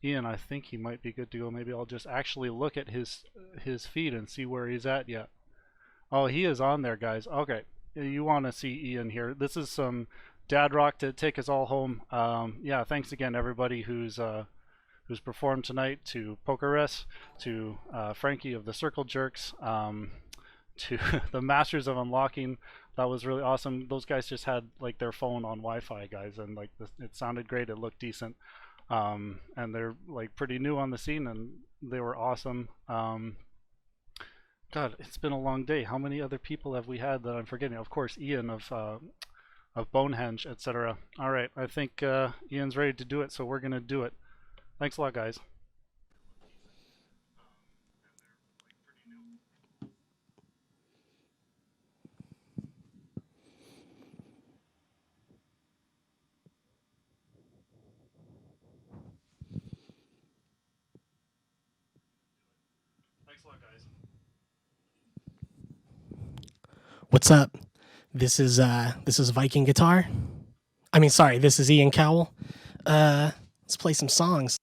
Ian, I think he might be good to go. Maybe I'll just actually look at his feed and see where he's at yet. Oh, he is on there, guys. Okay, you want to see Ian here. This is some dad rock to take us all home. Yeah, thanks again, everybody who's performed tonight. To Pokeres, to Frankie of the Circle Jerks, to the Masters of Unlocking. That was really awesome. Those guys just had like their phone on Wi-Fi, guys, and like it sounded great. It looked decent, and they're like pretty new on the scene, and they were awesome. God, it's been a long day. How many other people have we had that I'm forgetting? Of course, Ian of Bonehenge, etc. All right, I think Ian's ready to do it, so we're gonna do it. Thanks a lot, guys. Thanks a lot, guys. What's up? This is Viking Guitar. I mean, sorry, this is Ian Cowell. Let's play some songs.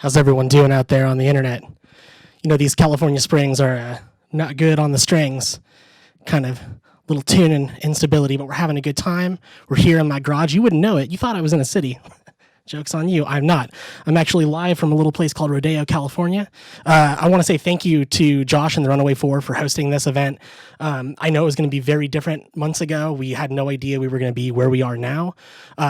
How's everyone doing out there on the internet? You know, these California springs are not good on the strings. Kind of little tune and instability, but we're having a good time. We're here in my garage. You wouldn't know it. You thought I was in a city. Joke's on you. I'm not. I'm actually live from a little place called Rodeo, California. I want to say thank you to Josh and the Runaway 4 for hosting this event. I know it was going to be very different months ago. We had no idea we were going to be where we are now.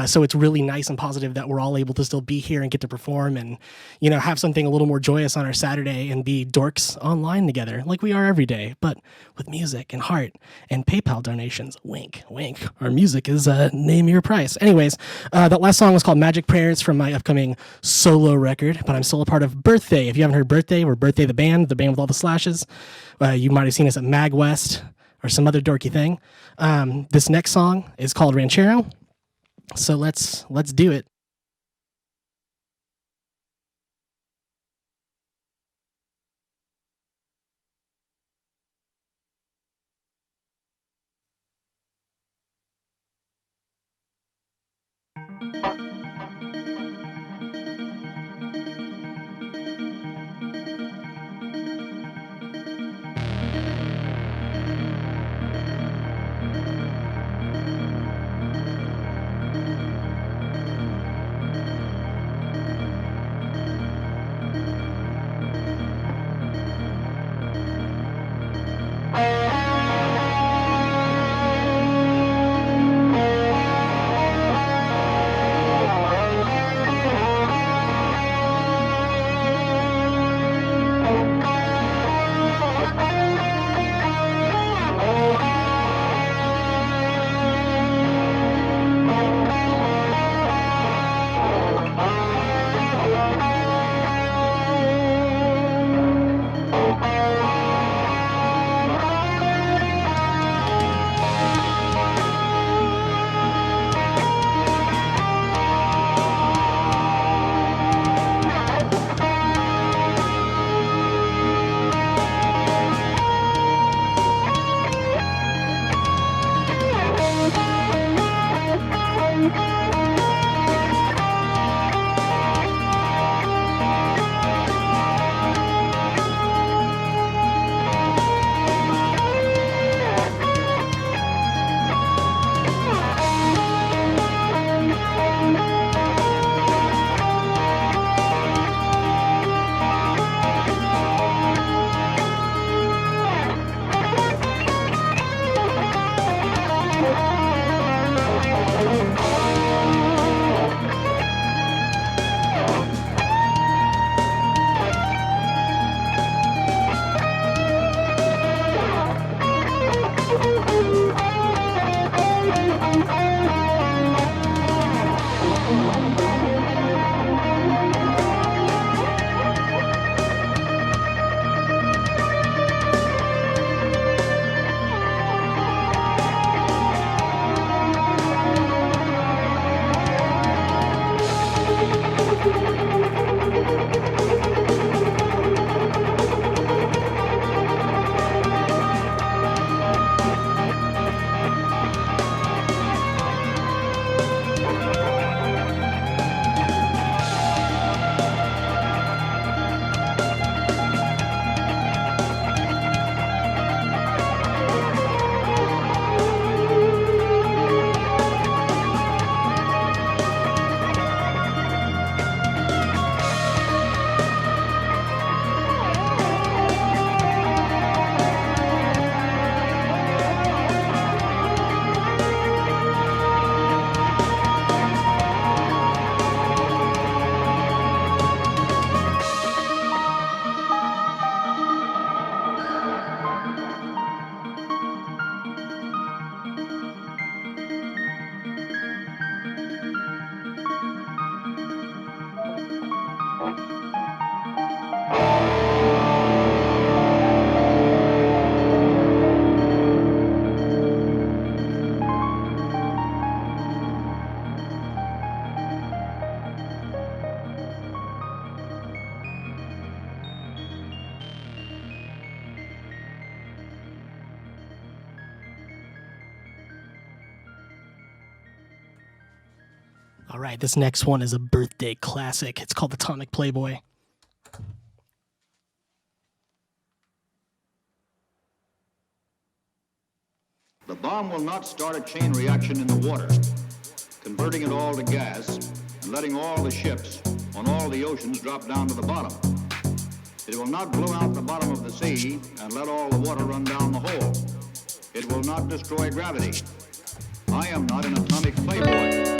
So it's really nice and positive that we're all able to still be here and get to perform and, you know, have something a little more joyous on our Saturday and be dorks online together like we are every day, but with music and heart and PayPal donations. Wink, wink. Our music is name your price. Anyways, that last song was called Magic Prayers from my upcoming solo record, but I'm still a part of Birthday. If you haven't heard Birthday, we're Birthday the band with all the slashes. You might have seen us at Mag West or some other dorky thing. This next song is called Ranchero. So let's do it. All right, this next one is a birthday classic. It's called Atomic Playboy. The bomb will not start a chain reaction in the water, converting it all to gas and letting all the ships on all the oceans drop down to the bottom. It will not blow out the bottom of the sea and let all the water run down the hole. It will not destroy gravity. I am not an atomic playboy.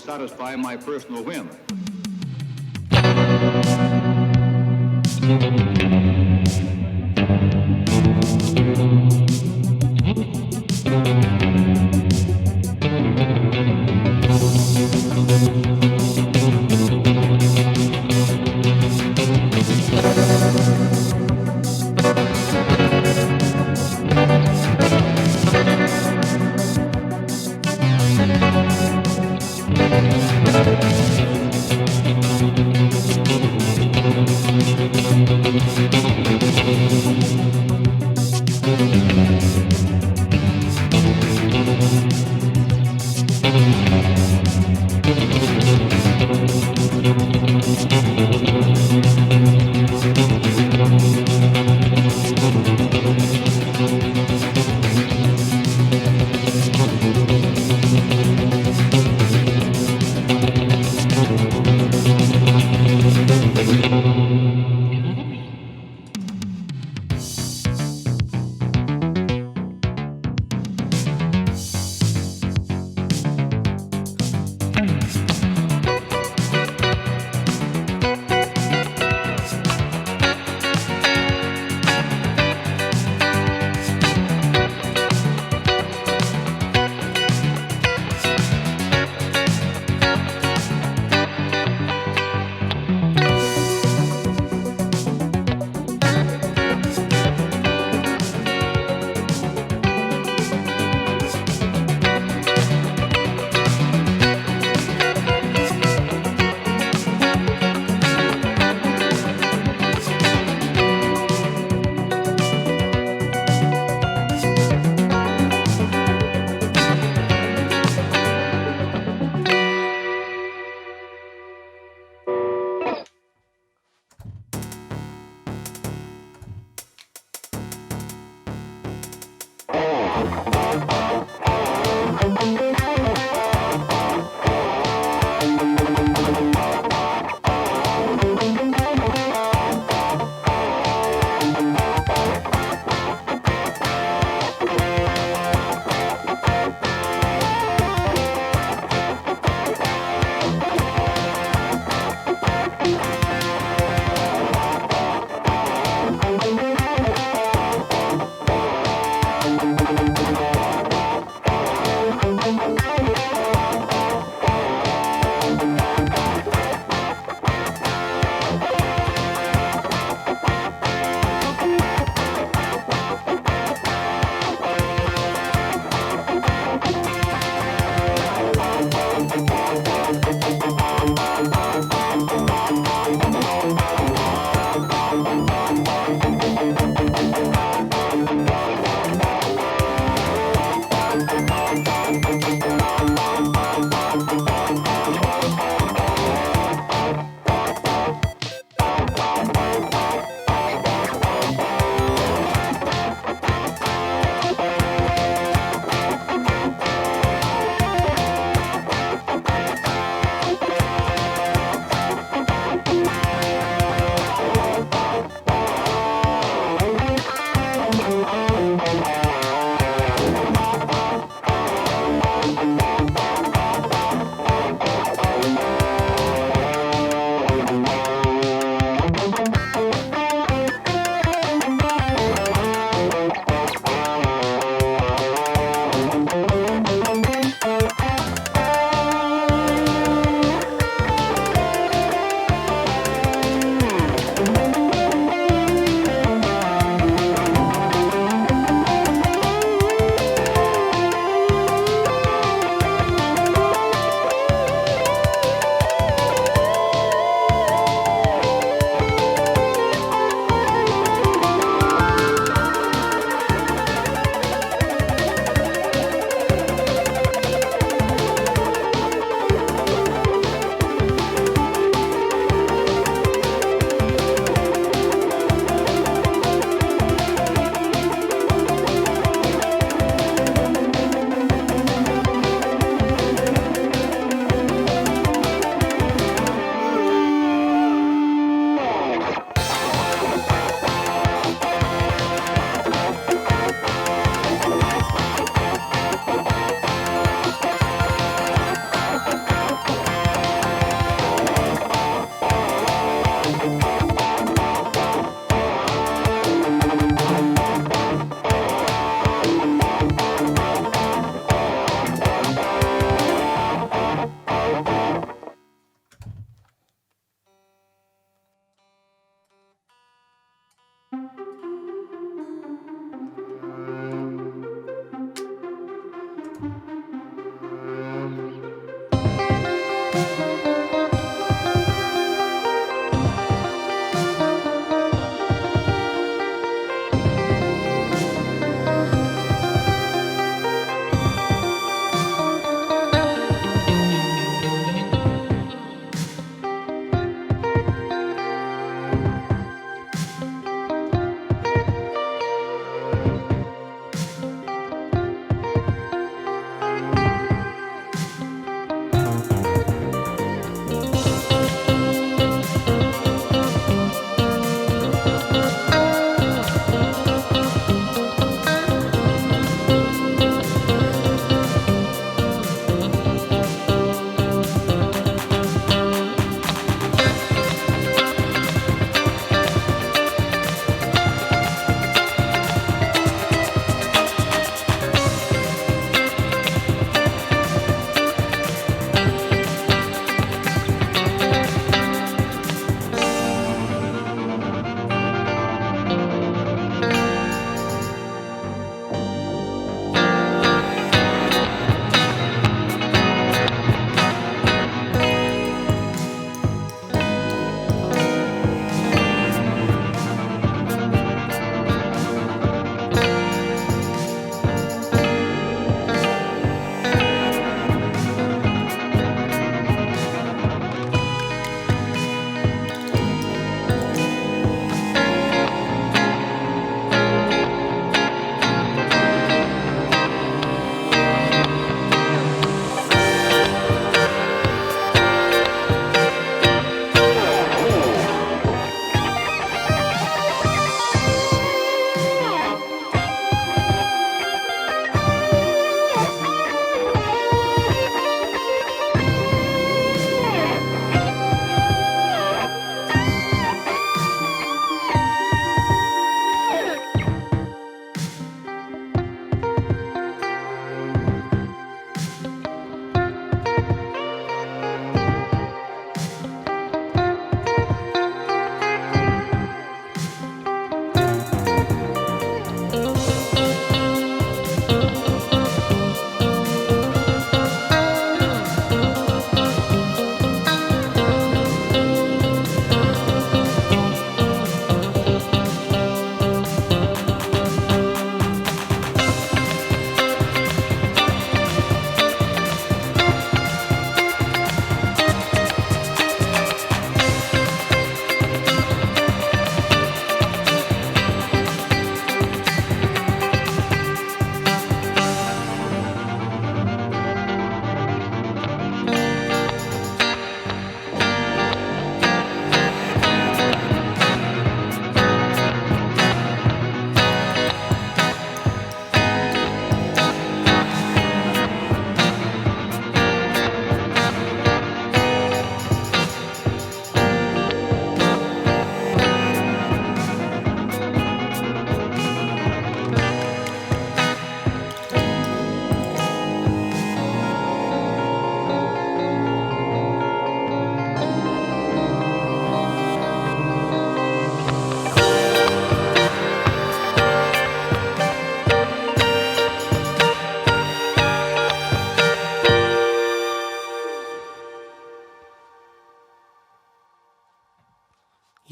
Satisfy my personal whim.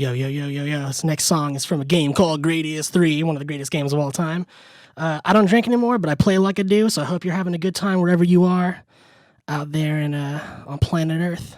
Yo, yo, yo, yo, yo. This next song is from a game called Gradius 3, one of the greatest games of all time. I don't drink anymore, but I play like I do, so I hope you're having a good time wherever you are out there on planet Earth.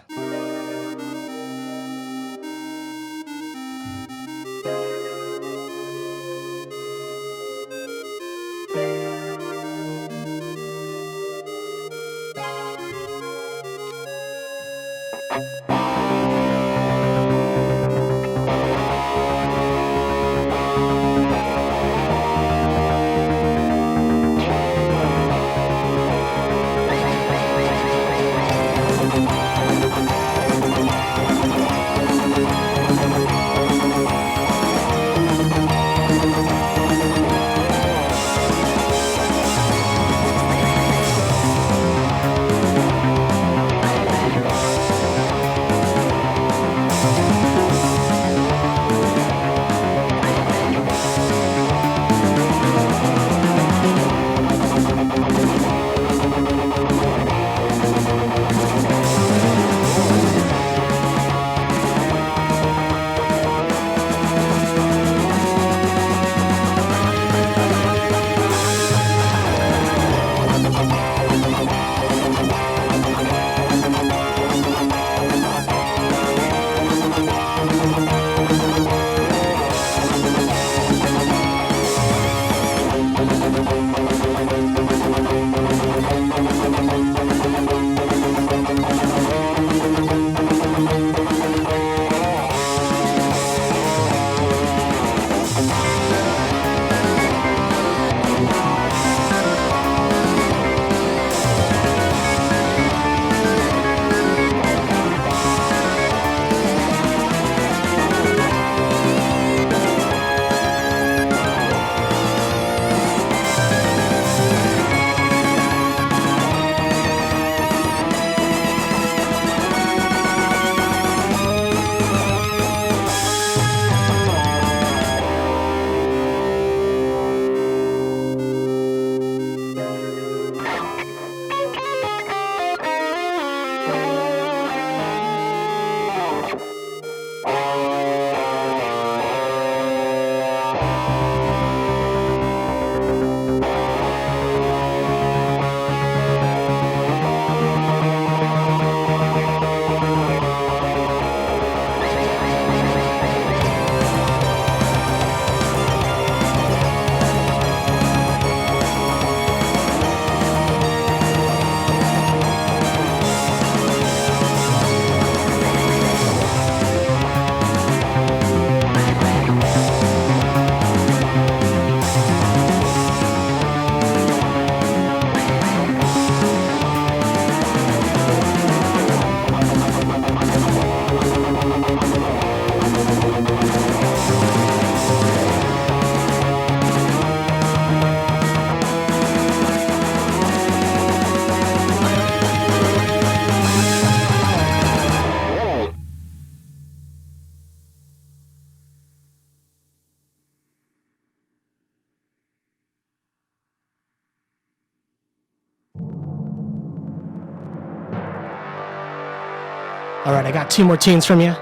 All right, I got two more tunes from you.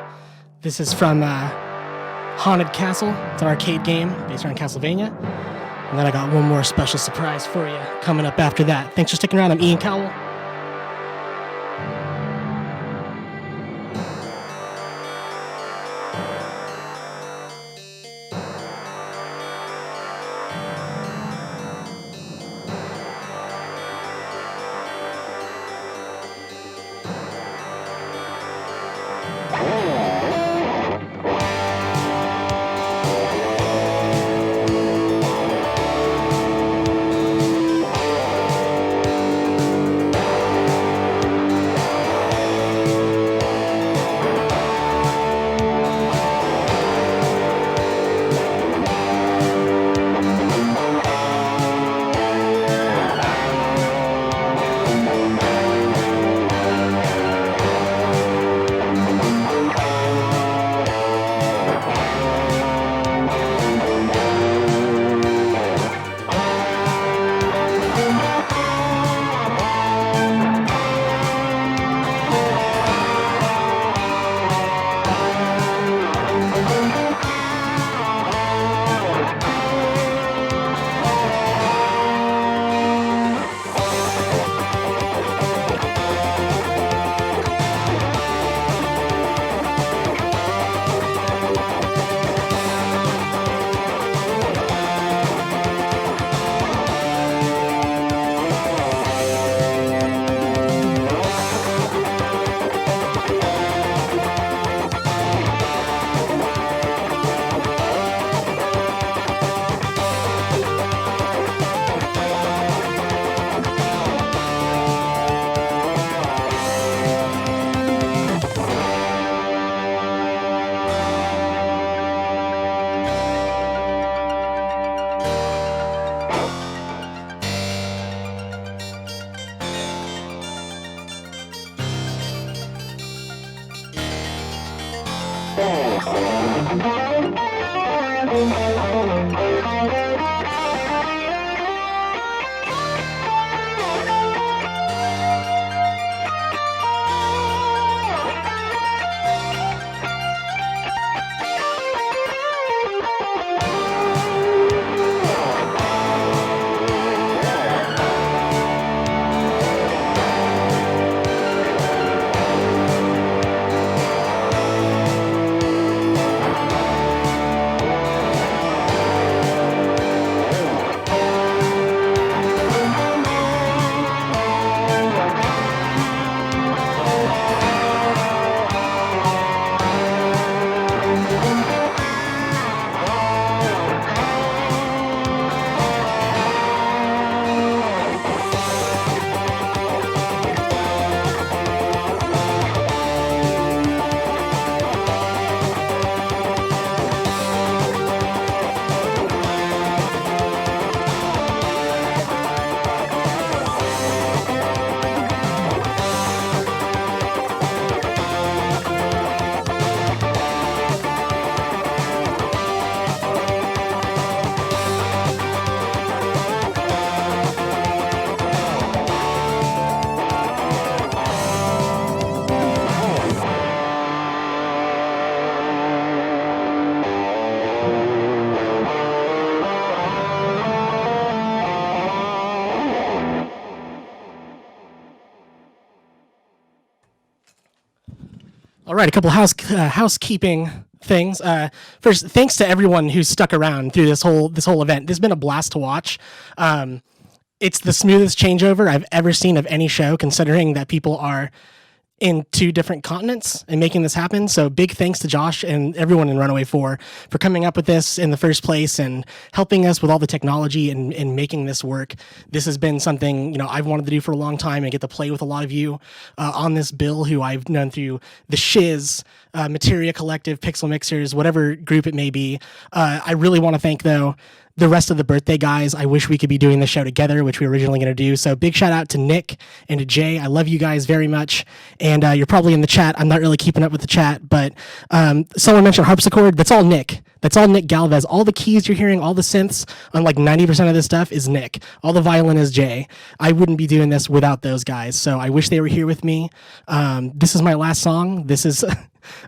This is from Haunted Castle. It's an arcade game based around Castlevania. And then I got one more special surprise for you coming up after that. Thanks for sticking around. I'm Ian Cowell. All right, a couple housekeeping things. First, thanks to everyone who's stuck around through this whole event. This has been a blast to watch. It's the smoothest changeover I've ever seen of any show, considering that people are in 2 different continents and making this happen. So big thanks to Josh and everyone in Runaway for coming up with this in the first place and helping us with all the technology and making this work. This has been something, you know, I've wanted to do for a long time and get to play with a lot of you on this bill who I've known through the Shiz, Materia Collective, Pixel Mixers, whatever group it may be. I really want to thank, though, the rest of the birthday guys. I wish we could be doing the show together, which we were originally going to do. So big shout out to Nick and to Jay. I love you guys very much. And you're probably in the chat. I'm not really keeping up with the chat, but someone mentioned harpsichord. That's all Nick. That's all Nick Galvez. All the keys you're hearing, all the synths on like 90% of this stuff is Nick. All the violin is Jay. I wouldn't be doing this without those guys. So I wish they were here with me. This is my last song. This is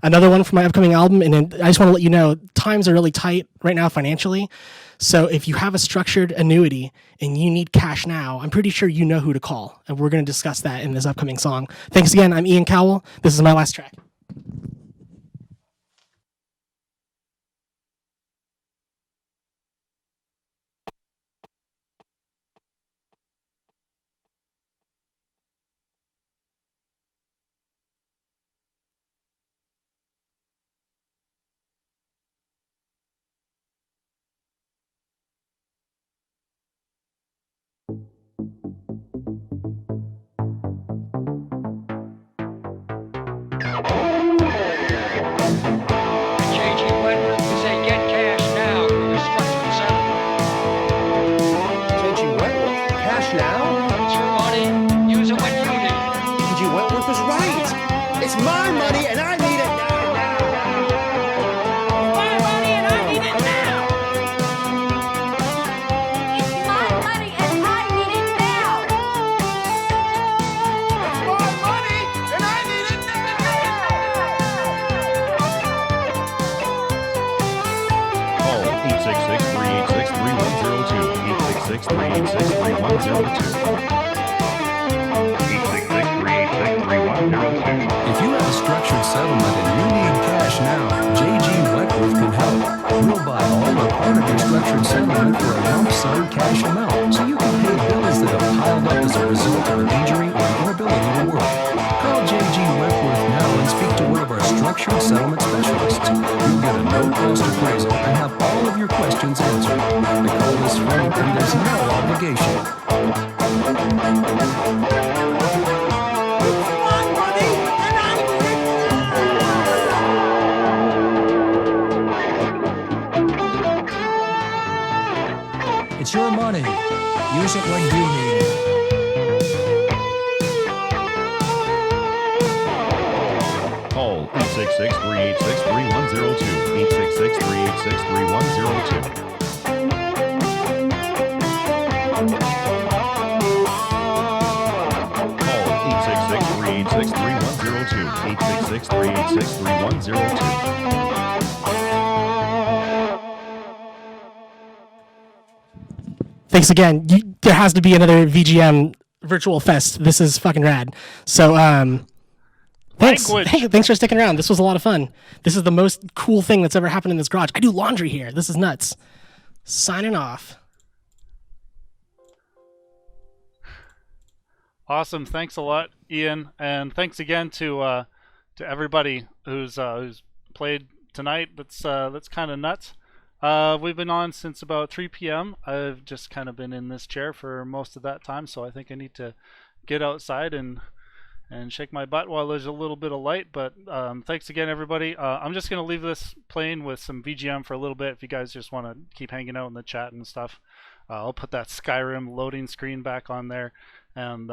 another one from my upcoming album. And I just want to let you know, times are really tight right now financially. So if you have a structured annuity and you need cash now, I'm pretty sure you know who to call. And we're going to discuss that in this upcoming song. Thanks again. I'm Ian Cowell. This is my last track. If you have a structured settlement and you need cash now, JG Wentworth can help. We'll buy all or part of your structured settlement for a lump sum cash amount, so you can pay bills that have piled up as a result of an injury or inability to work. Call JG Wentworth now and speak to one of our structured settlement specialists. You'll get a no-cost appraisal and have all of your questions answered. The call is free and there's no obligation. It's your money. Use it when you need it. Call 866-386-3102. 866-386-3102. Call 866-386-3102. 866-386-3102. Thanks again. There has to be another VGM virtual fest. This is fucking rad. So, thanks. Hey, thanks for sticking around. This was a lot of fun. This is the most cool thing that's ever happened in this garage. I do laundry here. This is nuts. Signing off. Awesome. Thanks a lot, Ian, and thanks again to everybody who's played tonight. That's kind of nuts. We've been on since about 3 p.m. I've just kind of been in this chair for most of that time, so I think I need to get outside and shake my butt while there's a little bit of light. But thanks again, everybody. I'm just going to leave this playing with some VGM for a little bit if you guys just want to keep hanging out in the chat and stuff. I'll put that Skyrim loading screen back on there. And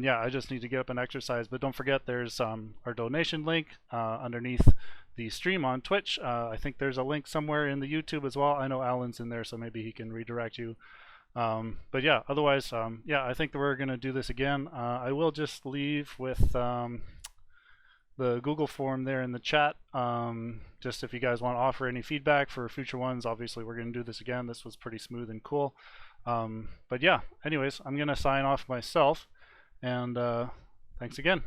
yeah, I just need to get up and exercise. But don't forget, there's our donation link underneath the stream on Twitch. I think there's a link somewhere in the YouTube as well. I know Alan's in there, so maybe he can redirect you. But yeah, otherwise, yeah, I think that we're going to do this again. I will just leave with the Google form there in the chat. Just if you guys want to offer any feedback for future ones, obviously we're going to do this again. This was pretty smooth and cool. But yeah, anyways, I'm going to sign off myself. And thanks again.